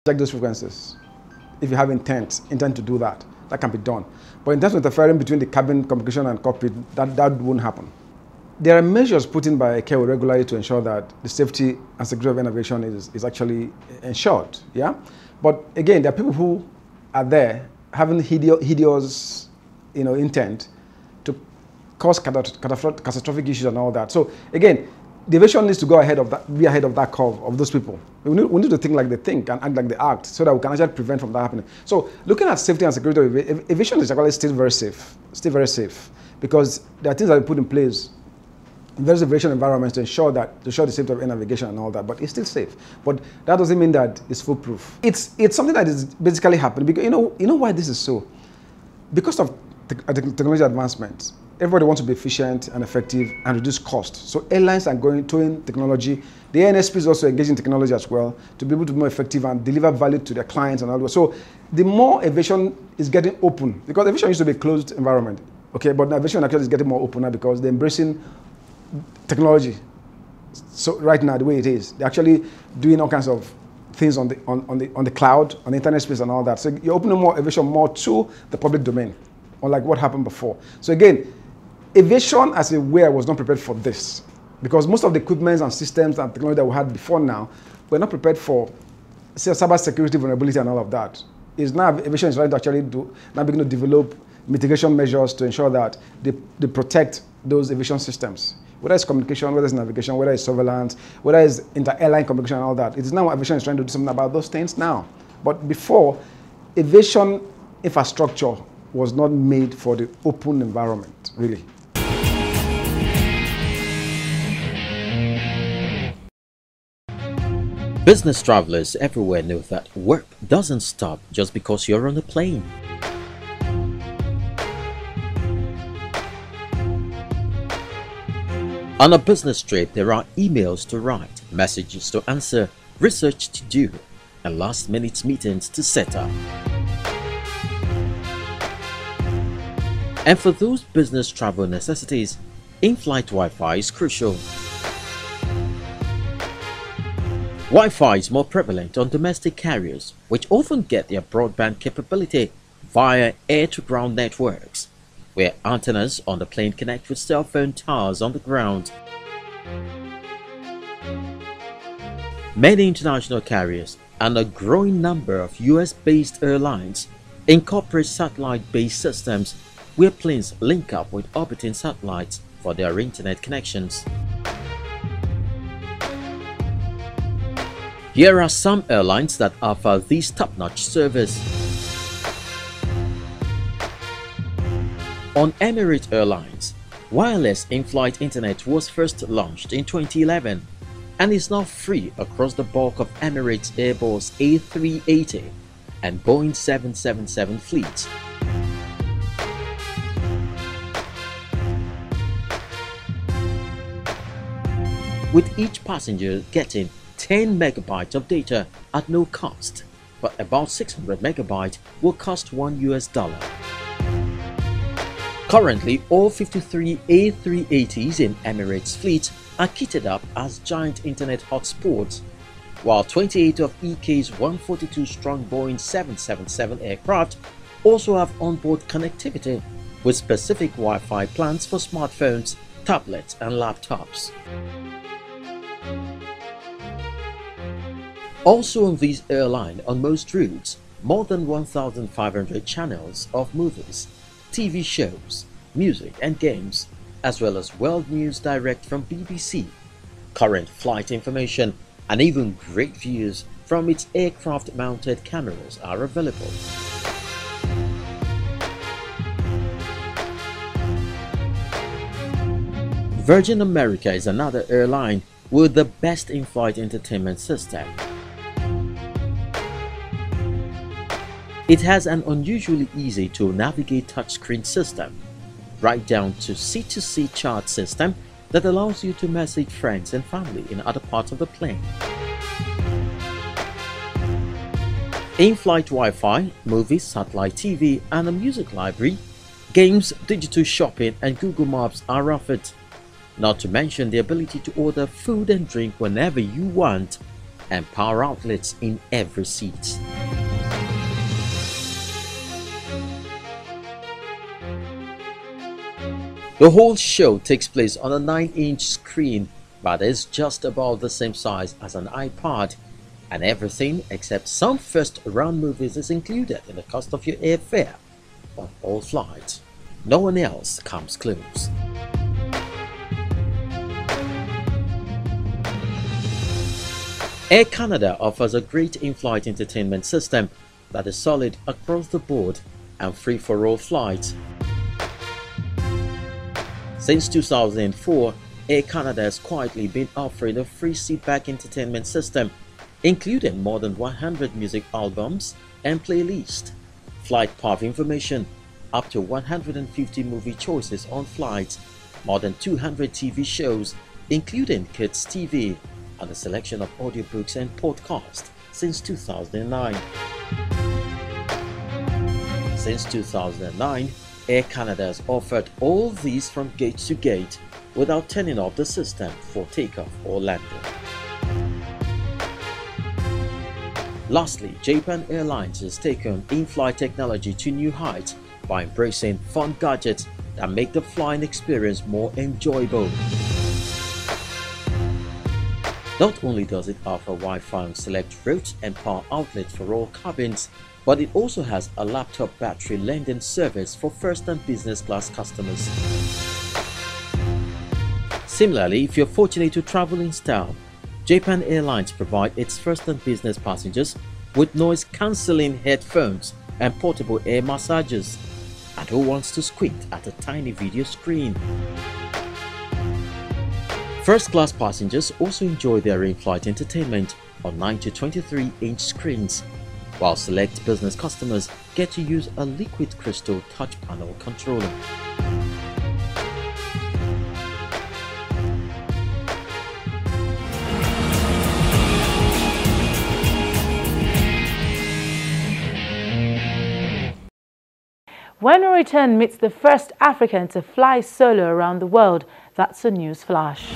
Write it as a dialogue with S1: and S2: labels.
S1: check those frequencies. If you have intent to do that, that can be done. But in terms of interfering between the cabin communication and cockpit, that won't happen. There are measures put in by ICAO regularly to ensure that the safety and security of aviation is actually ensured. Yeah, but again, there are people who are there having hideous, intent to cause catastrophic issues and all that. So again, the aviation needs to go ahead of that, be ahead of that curve of those people. We need to think like they think and act like they act, so that we can actually prevent from that happening. So looking at safety and security of aviation is actually still very safe, because there are things that we put in place in various aviation environments to ensure the safety of air navigation and all that, but it's still safe. But that doesn't mean that it's foolproof. It's something that is basically happening because you know why this is so? Because of technology advancements. Everybody wants to be efficient and effective and reduce cost. So airlines are towing technology. The ANSP is also engaging technology as well to be able to be more effective and deliver value to their clients and all that. So the more aviation is getting open, because aviation used to be a closed environment, okay, but now aviation actually is getting more open now because they're embracing technology. So right now, the way it is, they're actually doing all kinds of things on the cloud, on the internet space and all that. So you're opening more aviation more to the public domain, unlike what happened before. So again, aviation as a way was not prepared for this, because most of the equipment and systems and technology that we had before now were not prepared for, say, cyber security vulnerability and all of that. Is now aviation is trying to actually now begin to develop mitigation measures to ensure that they protect those aviation systems, whether it's communication, whether it's navigation, whether it's surveillance, whether it's inter-airline communication and all that. It is now aviation is trying to do something about those things now. But before, aviation infrastructure was not made for the open environment, really.
S2: Business travelers everywhere know that work doesn't stop just because you're on a plane. On a business trip, there are emails to write, messages to answer, research to do, and last-minute meetings to set up. And for those business travel necessities, in-flight Wi-Fi is crucial. Wi-Fi is more prevalent on domestic carriers, which often get their broadband capability via air-to-ground networks, where antennas on the plane connect with cell phone towers on the ground. Many international carriers and a growing number of US-based airlines incorporate satellite-based systems where planes link up with orbiting satellites for their internet connections. Here are some airlines that offer this top-notch service. On Emirates Airlines, wireless in-flight internet was first launched in 2011 and is now free across the bulk of Emirates Airbus A380 and Boeing 777 fleets. With each passenger getting 10 megabytes of data at no cost, but about 600 megabytes will cost $1. Currently, all 53 A380s in Emirates fleet are kitted up as giant internet hotspots, while 28 of EK's 142-strong Boeing 777 aircraft also have onboard connectivity with specific Wi-Fi plans for smartphones, tablets, and laptops. Also on this airline, on most routes, more than 1,500 channels of movies, TV shows, music and games, as well as world news direct from BBC, current flight information, and even great views from its aircraft-mounted cameras are available. Virgin America is another airline with the best in-flight entertainment system. It has an unusually easy to navigate touchscreen system, right down to seat-to-seat chart system that allows you to message friends and family in other parts of the plane. In-flight Wi-Fi, movies, satellite TV, and a music library, games, digital shopping, and Google Maps are offered. Not to mention the ability to order food and drink whenever you want, and power outlets in every seat. The whole show takes place on a 9-inch screen that is just about the same size as an iPod, and everything except some first-run movies is included in the cost of your airfare on all flights. No one else comes close. Air Canada offers a great in-flight entertainment system that is solid across the board and free for all flights. Since 2004, Air Canada has quietly been offering a free seatback entertainment system, including more than 100 music albums and playlists, flight path information, up to 150 movie choices on flights, more than 200 TV shows, including Kids TV, and a selection of audiobooks and podcasts since 2009. Since 2009, Air Canada has offered all these from gate to gate without turning off the system for takeoff or landing. Lastly, Japan Airlines has taken in-flight technology to new heights by embracing fun gadgets that make the flying experience more enjoyable. Not only does it offer Wi-Fi on select routes and power outlets for all cabins, but it also has a laptop battery lending service for first and business class customers. Similarly, if you're fortunate to travel in style, Japan Airlines provide its first and business passengers with noise-cancelling headphones and portable air massagers. And who wants to squint at a tiny video screen? First-class passengers also enjoy their in-flight entertainment on 9 to 23-inch screens, while select business customers get to use a liquid crystal touch panel controller.
S3: When we return, meets the first African to fly solo around the world. That's a news flash.